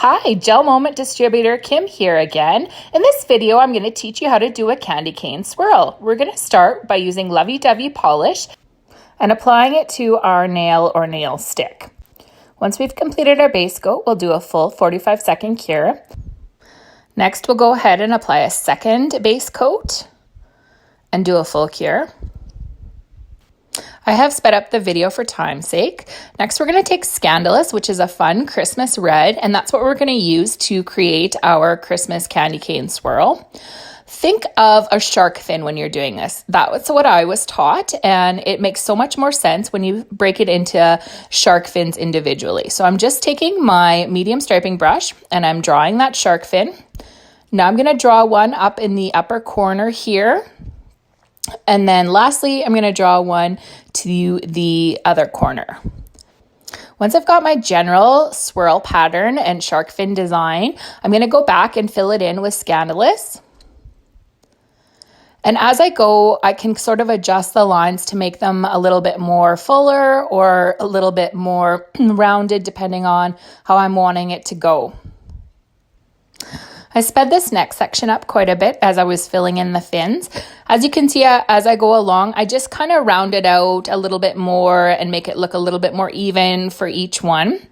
Hi, GelMoment distributor Kim here again. In this video, I'm going to teach you how to do a candy cane swirl. We're going to start by using Lovee Dovee polish and applying it to our nail or nail stick. Once we've completed our base coat, we'll do a full 45-second cure. Next, we'll go ahead and apply a second base coat and do a full cure. I have sped up the video for time's sake. Next, we're going to take Scandalous, which is a fun Christmas red, and that's what we're going to use to create our Christmas candy cane swirl. Think of a shark fin when you're doing this. That's what I was taught, and it makes so much more sense when you break it into shark fins individually. So I'm just taking my medium striping brush, and I'm drawing that shark fin. Now I'm going to draw one up in the upper corner here. And then lastly, I'm going to draw one to the other corner. Once I've got my general swirl pattern and shark fin design, I'm going to go back and fill it in with Scandalous. And as I go, I can sort of adjust the lines to make them a little bit more fuller or a little bit more rounded, depending on how I'm wanting it to go. I sped this next section up quite a bit as I was filling in the fins. As you can see, as I go along, I just kind of round it out a little bit more and make it look a little bit more even for each one.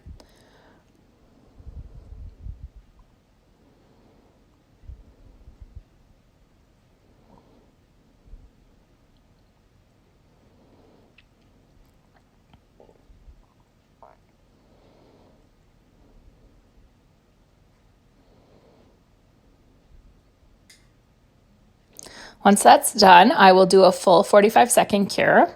Once that's done, I will do a full 45-second cure.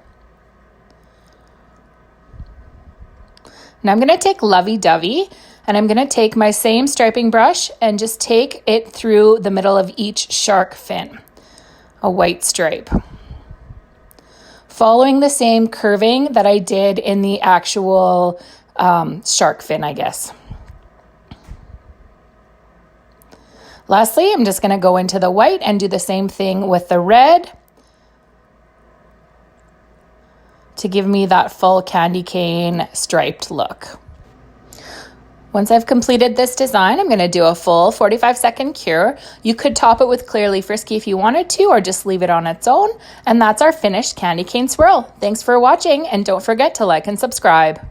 Now I'm going to take Lovee Dovee, and I'm going to take my same striping brush and just take it through the middle of each shark fin, a white stripe. Following the same curving that I did in the actual shark fin, I guess. Lastly, I'm just going to go into the white and do the same thing with the red to give me that full candy cane striped look. Once I've completed this design, I'm going to do a full 45-second cure. You could top it with Clearly Frisky if you wanted to, or just leave it on its own. And that's our finished candy cane swirl. Thanks for watching, and don't forget to like and subscribe.